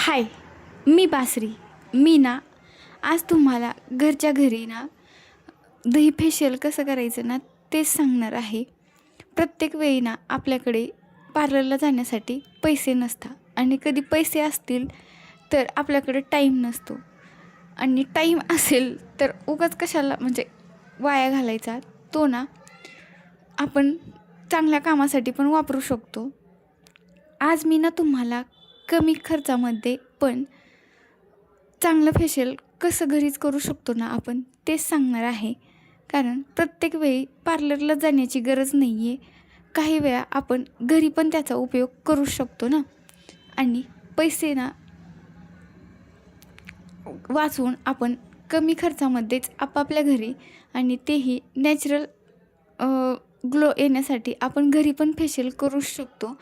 हाय, मी बासरी. मी ना आज तुम्हाला घरच्या घरी ना दही फेशियल कसं करायचं ना तेच सांगणार आहे. प्रत्येक वेळी ना आपल्याकडे पार्लरला जाण्यासाठी पैसे नसतात आणि कधी पैसे असतील तर आपल्याकडे टाईम नसतो आणि टाईम असेल तर उगाच कशाला म्हणजे वाया घालायचा. तो ना आपण चांगल्या कामासाठी पण वापरू शकतो. आज मी ना तुम्हाला कमी खर्चामध्ये पण चांगलं फेशियल कसं घरीच करू शकतो ना आपण तेच सांगणार आहे. कारण प्रत्येक वेळी पार्लरला जाण्याची गरज नाही आहे. काही वेळा आपण घरी पण त्याचा उपयोग करू शकतो ना. आणि पैसे ना वाचवून आपण कमी खर्चामध्येच आपापल्या घरी आणि तेही नॅचरल ग्लो येण्यासाठी आपण घरी पण फेशियल करू शकतो.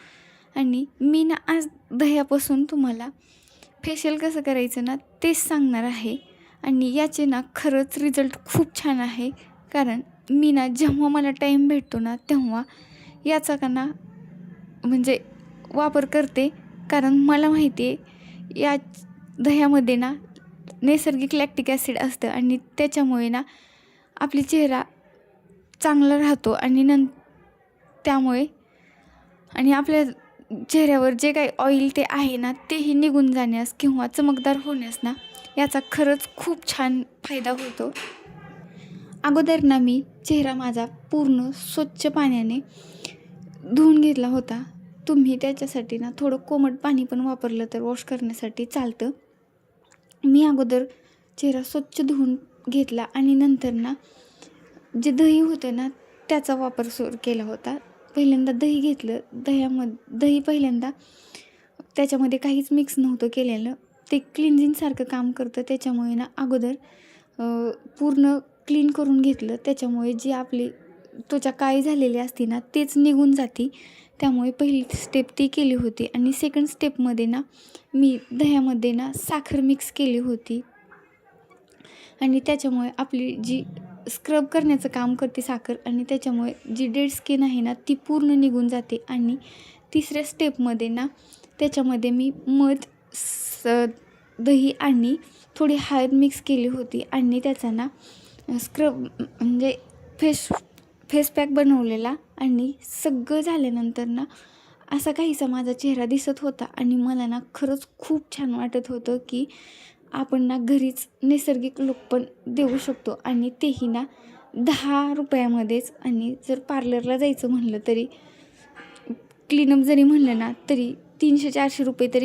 आणि मी ना आज दह्यापासून तुम्हाला फेशियल कसं करायचं ना तेच सांगणार आहे. आणि याचे ना खरंच रिझल्ट खूप छान आहे. कारण मी ना जेव्हा मला टाईम भेटतो ना तेव्हा याचा का ना म्हणजे वापर करते. कारण मला माहिती आहे या दह्यामध्ये ना नैसर्गिक लॅक्टिक ॲसिड असतं आणि त्याच्यामुळे ना आपली चेहरा चांगला राहतो आणि त्यामुळे आणि आपल्या चेहऱ्यावर जे काही ऑइल ते आहे ना तेही निघून जाण्यास किंवा चमकदार होण्यास ना याचा खरंच खूप छान फायदा होतो. अगोदर ना मी चेहरा माझा पूर्ण स्वच्छ पाण्याने धुवून घेतला होता. तुम्ही त्याच्यासाठी ना थोडं कोमट पाणी पण वापरलं तर वॉश करण्यासाठी चालतं. मी अगोदर चेहरा स्वच्छ धुवून घेतला आणि नंतर ना जे दही होतं ना त्याचा वापर सुरू केला होता. पहिल्यांदा दही घेतलं. दही पहिल्यांदा त्याच्यामध्ये काहीच मिक्स नव्हतं केलेलं. ते क्लिन्झिंगसारखं काम करतं. त्याच्यामुळे ना अगोदर पूर्ण क्लीन करून घेतलं. त्याच्यामुळे जी आपली त्वचा काळी झालेली असते ना तेच निघून जाते. त्यामुळे पहिली स्टेप ती केली होती. आणि सेकंड स्टेपमध्ये ना मी दह्यामध्ये ना साखर मिक्स केली होती आणि त्याच्यामुळे आपली जी स्क्रब करण्याचं काम करते साखर आणि त्याच्यामुळे जी डेड स्किन आहे ना ती पूर्ण निघून जाते. आणि तिसऱ्या स्टेपमध्ये ना त्याच्यामध्ये मी दही आणि थोडी हळद मिक्स केली होती आणि त्याचा ना स्क्रब म्हणजे फेस पॅक बनवलेला. आणि सगळं झाल्यानंतर ना असा काहीसा माझा चेहरा दिसत होता आणि मला ना खरंच खूप छान वाटत होतं की आपण ना घरीच नैसर्गिक लूक पण देऊ शकतो आणि तेही ना 10 रुपयामध्येच. आणि जर पार्लरला जायचं म्हणलं तरी क्लीनअप जरी म्हणलं ना तरी 300-400 रुपये तरी